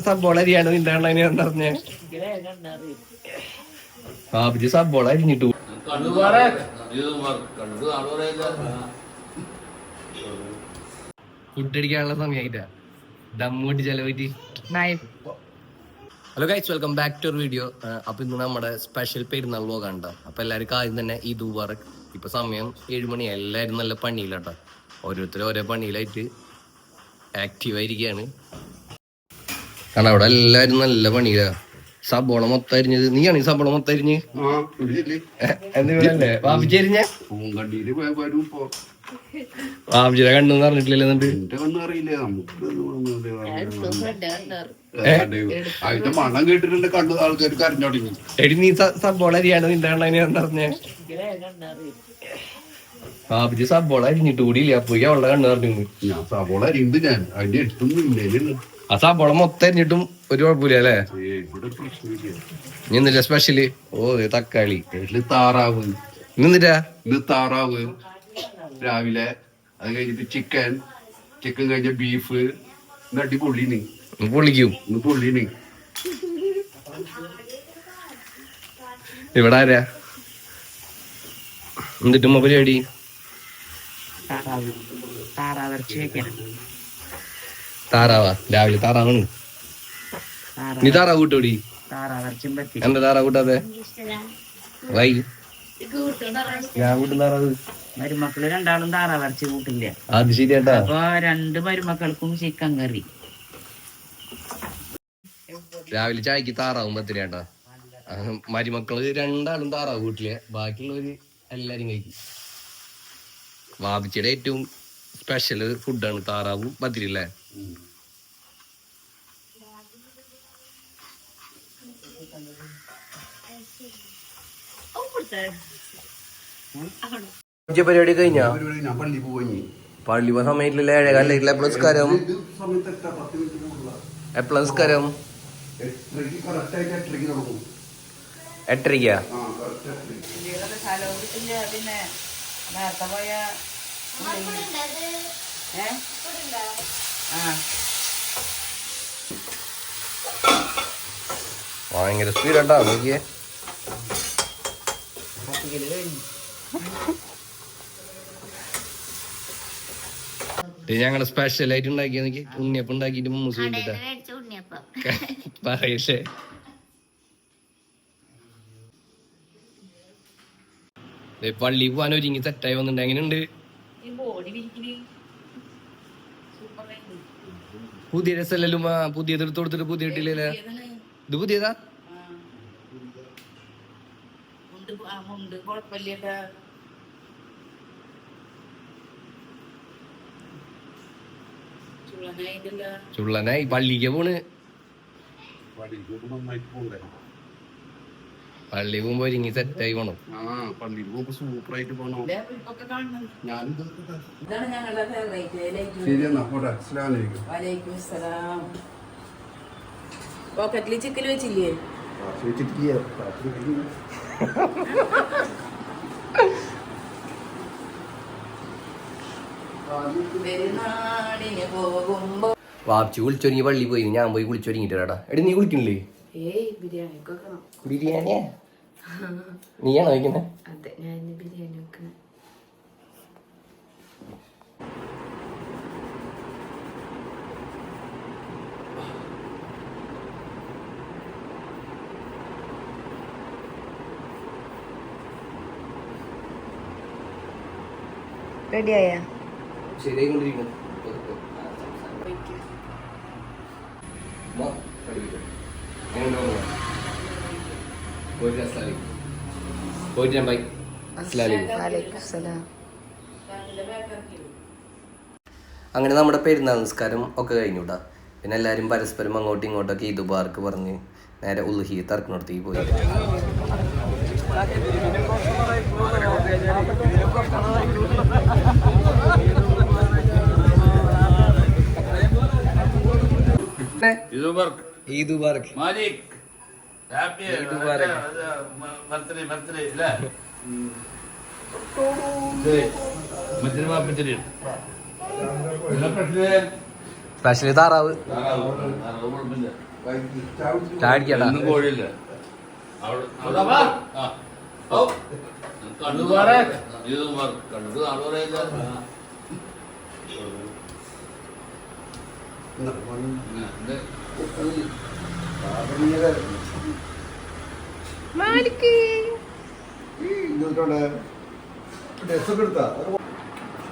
സബോള അരിയാണ് നിന്റെ അണ്ണനെ പറഞ്ഞ ബാബുജി സബോള അരിഞ്ഞിട്ടു ഫുഡ് അടിക്കാനുള്ള സമയമായിട്ടാ ദമ്മൂട്ടി ചെലവിട്ട്. Hello guys, welcome back to video. അപ്പൊ ഇന്ന് നമ്മുടെ സ്പെഷ്യൽ പെരുന്നാൾ വ്ലോഗാണ് കേട്ടോ. അപ്പൊ എല്ലാവർക്കും ആദ്യം തന്നെ ഈദ് മുബാറക്. ഇപ്പൊ സമയം 7 മണി. എല്ലാവരും നല്ല പണിയിലാട്ടോ. ഓരോരുത്തരും ഓരോ പണിയിലായിട്ട് ആക്റ്റീവായിരിക്കുകയാണ്. കാരണം അവിടെ എല്ലാരും നല്ല പണിയിലാ. സബോള മൊത്തം അരിഞ്ഞത് നീയാണ്. ഈ സബോള മൊത്തം അരിഞ്ഞ് എന്തില്ലേ ബാബുജി അരിഞ്ഞ ബാബുജിയുടെ കണ്ണെന്ന് പറഞ്ഞിട്ടില്ലല്ലോ. എന്നിട്ട് മണം കേട്ടിട്ടുണ്ട് കണ്ടു ആൾക്കാർ കരഞ്ഞോടിങ്ങി. എടി നീ സബോള അരിയാണ് നിന്റെ അണ്ണനെ പറഞ്ഞ ബാബുജി സബോള അരിഞ്ഞിട്ട് കൂടിയില്ല. അപ്പോഴേക്കും അവളുടെ കണ്ണ് പറഞ്ഞു. ഞാൻ സബോള അരിയുണ്ട്. ഞാൻ അതിന്റെ എടുത്തൊന്നും ആ സബോള മൊത്തം അരിഞ്ഞിട്ടും ഒരു കുഴപ്പമില്ല അല്ലേ? ഇന്നില്ല സ്പെഷ്യല്? ഓ തക്കാളി താറാവ്. ഇന്നിട്ടാ ഇത് താറാവ് രാവിലെ. അത് കഴിഞ്ഞിട്ട് ചിക്കൻ കഴിഞ്ഞ ബീഫ്. ഇന്ന് അടിപൊളിന് പൊള്ളിക്കും. ഇന്ന് പൊള്ളിന്. ഇവിടെ ആരാ എന്നിട്ടും പരിപാടി? താറാവാ? രാവിലെ താറാവാണ്. നീ താറാവ് കൂട്ടോടി? എന്താ താറാവ് കൂട്ടാതെ? വൈ ഞാൻ കൂട്ടും താറാവ്. മരുമക്കള് രണ്ടാളും താറാവറച്ചി കൂട്ടില്ല. അത് ശരിയാട്ടാ. അപ്പൊ 2 മരുമക്കൾക്കും ചിക്കൻ കറി. രാവിലെ ചായക്ക് താറാവും പത്തിരിയാട്ടാ. മരുമക്കള് രണ്ടാളും താറാവ് കൂട്ടില്ല. ബാക്കിയുള്ളവര് എല്ലാരും കഴിക്കും. വാപിച്ചിയുടെ ഏറ്റവും സ്പെഷ്യൽ ഫുഡാണ് താറാവും പത്തിരി അല്ലേ? പരിപാടി കഴിഞ്ഞാ? ഞാൻ പള്ളി പോയി. പള്ളി പോകാൻ സമയത്തില്ല. 7:15. എപ്ലസ്കാരം എപ്ലസ്കാരം 8:30. പിന്നെ നേരത്തെ പോയ ഭയങ്കര സ്പീഡാട്ടാ നോക്കിയേ. ഞങ്ങള് സ്പെഷ്യൽ ആയിട്ട് ഉണ്ടാക്കിയ ഉണ്ണിയപ്പം ഉണ്ടാക്കിട്ട് മുമ്മൂസ് വേണ്ടിട്ടാ പറയല്ലേ. പള്ളി പോവാൻ ഒരുങ്ങി സെറ്റായി വന്നിട്ടുണ്ട്. എങ്ങനെയുണ്ട്? പുതിയ രസമല്ലല്ലോ. പുതിയത് എടുത്ത് കൊടുത്തിട്ട് പുതിയ ഇട്ടില്ലേ? ഇത് പുതിയതാ? ചുള്ളനായി പള്ളിക്ക് പോണ്. പള്ളി പോകുമ്പോ ഒരുങ്ങി സെറ്റായി പോണം. പള്ളിയിൽ പോകുമ്പോ സൂപ്പറായിട്ട് പോണോ. പോക്കറ്റില് ചിക്കൻ വെച്ചില്ലേ? വാപ്പിച്ച് കുളിച്ചൊരുങ്ങി പള്ളി പോയി. ഞാൻ പോയി കുളിച്ചൊരുങ്ങിട്ടാ. എടി നീ കുളിക്കണില്ലേ? ബിരിയാണിയാ? നീയാണോ വയ്ക്കുന്നേ? അതെ, ഞാൻ ബിരിയാണി വെക്കണേ. റെഡിയായ? ശരിയായിക്കൊണ്ടിരിക്കുന്നു. അങ്ങനെ നമ്മുടെ പെരുന്നാൾ നിസ്കാരം ഒക്കെ കഴിഞ്ഞുട്ടാ. പിന്നെ എല്ലാവരും പരസ്പരം അങ്ങോട്ടും ഇങ്ങോട്ടൊക്കെ ഈദ് മുബാറക്ക് പറഞ്ഞ് നേരെ ഉൽഹി തറക്കിനടുത്തേക്ക് പോയി. ഈദ് മുബാറക് മാലിക്. ഈദ് മുബാറക്. ബർത്ത്ഡേ ഇല്ലേ? സ്പെഷ്യലി താറാവ്. ചാടിക്കടാ ഇന്ന് കോഴിയില്ല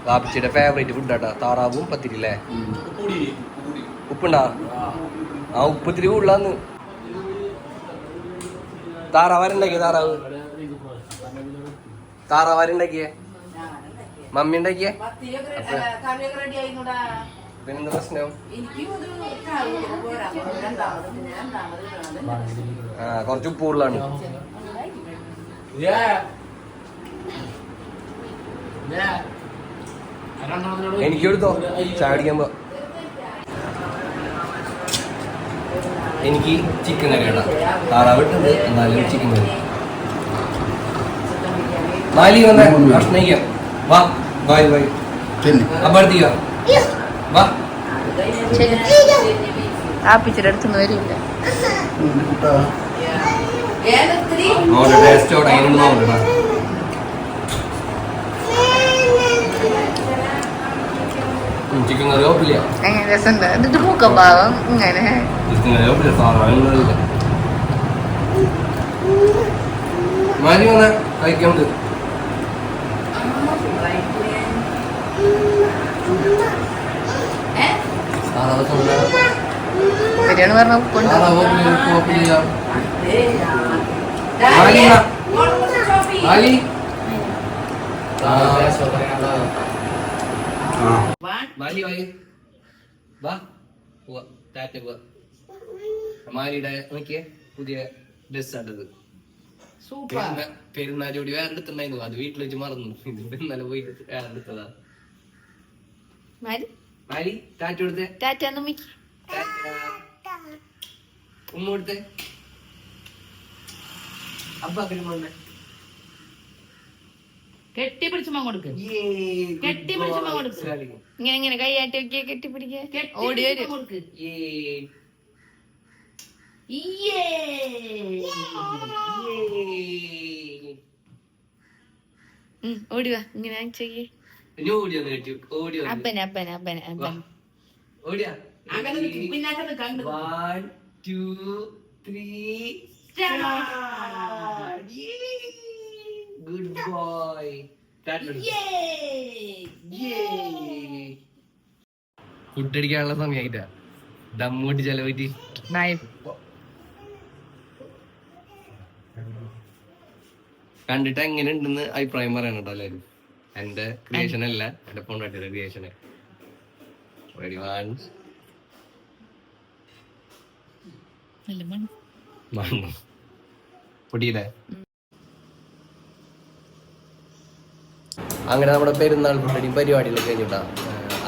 വാപ്പിച്ചിയുടെ ഫേവറേറ്റ് ഫുഡാട്ടാ താറാവും പത്തിരില്ലേ ഉപ്പുണ്ടാ ആ ഉപ്പത്തിരി കൂടുതലാന്ന് താറാവാരുണ്ടാക്കിയ താറാവാരുണ്ടാക്കിയേ മമ്മി ഉണ്ടാക്കിയേ പിന്നെന്താ പ്രശ്നം ആ കുറച്ച് ഉപ്പ് കൂടുതലാണ് എനിക്കെടുത്തോ ചാടിക്കുമ്പോ എനിക്ക് ചിക്കൻ കറി കേട്ടാ താറാവ് ഇട്ടുണ്ട് എന്നാലും ചിക്കൻ കറി മാലി വന്ന ഭക്ഷണിക്കാം വാ ബായ് ബായ് അപ്പഴത്തേക്ക് വാ ആപ്പിച്ചിട്ട് അടുത്തൊന്നും വരില്ല നോക്കട്ടെ ടേസ്റ്റോടെ അതിനൊന്ന് നോക്കട്ടാ ചിക്കൻ കറി കുഴപ്പമില്ല അങ്ങനെ രസമുണ്ട് എന്നിട്ട് മൂക്കം ഭാഗം ഇങ്ങനെ ചിക്കൻ കറി കുഴപ്പമില്ല താറാവില്ല മാലി വന്ന കഴിക്കാൻ ബിരിയാണി പറഞ്ഞ ഉപ്പുണ്ട് മാലിയുടെ നോക്കിയേ പുതിയ ഡ്രസ് ആട്ടത് പെരുന്നാലോടി വേറെ എടുത്തിണ്ടായിരുന്നു അത് വീട്ടിൽ വെച്ച് മറന്നു ഇന്നലെ പോയിട്ട് വേറെ എടുത്തതാ മാലി ടാറ്റ കൊടുത്തേ ഉമ്മ കൊടുത്തേ അബ്ബാക്കിന് കെട്ടിപ്പിടിച്ചുമ്മ കൊടുക്ക് കെട്ടിപ്പിടിച്ചുമ്മ കൊടുക്ക് ഇങ്ങനെ ഇങ്ങനെ കൈയാട്ടി വെക്കിയ കെട്ടിപ്പിടിക്ക ഓടി വരും ഓടി വാ ഇങ്ങനെ ചെയ്യേ അപ്പന അപ്പന അപ്പന അപ്പന One, two, three, start! Yay! Good boy. Food അടിക്കാനുള്ള സമയമായിട്ടാ ദമ്മൂട്ടി ചെലവറ്റി കണ്ടിട്ട് എങ്ങനെ ഉണ്ടെന്ന് അഭിപ്രായം പറയണം കേട്ടോ എല്ലാവരും. എന്റെ ക്രിയേഷൻ അല്ല, എന്റെ പൊണ്ടാട്ടിയുടെ ക്രിയേഷന്. പൊടിയില്ലേ? അങ്ങനെ നമ്മുടെ പെരുന്നാൾ ഫുഡടിയും പരിപാടികളൊക്കെ കഴിഞ്ഞിട്ടാ.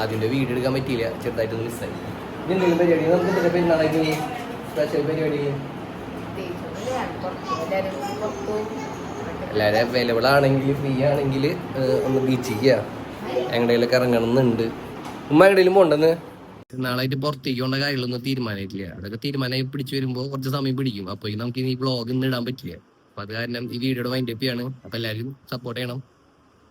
അതിന്റെ വീഡിയോ എടുക്കാൻ പറ്റിയില്ല, ചെറുതായിട്ടൊന്ന് മിസ്സായി. എന്തെങ്കിലും പരിപാടി നമുക്ക് പെരുന്നാളായിട്ട് സ്പെഷ്യൽ പരിപാടി എല്ലാവരും അവൈലബിൾ ആണെങ്കിൽ ഫ്രീ ആണെങ്കിൽ ഒന്ന് ബീച്ചിക്ക് എങ്ങടെയൊക്കെ ഇറങ്ങണമെന്നുണ്ട്. ഉമ്മ എവിടെയെങ്കിലും പോണ്ടെന്ന് നാളായിട്ട് പുറത്തേക്ക് കൊണ്ട കാര്യങ്ങളൊന്നും തീരുമാനമായിട്ടില്ല. അതൊക്കെ തീരുമാനമായി പിടിച്ചു വരുമ്പോൾ കുറച്ച് സമയം പിടിക്കും. അപ്പോൾ നമുക്ക് ഈ വ്ളോഗ് ഇന്ന് ഇടാൻ പറ്റില്ല. അപ്പൊ അത് കാരണം ഈ വീഡിയോയുടെ വൈൻഡപ്പ് ചെയ്യാണ്. അപ്പൊ എല്ലാവരും സപ്പോർട്ട് ചെയ്യണം.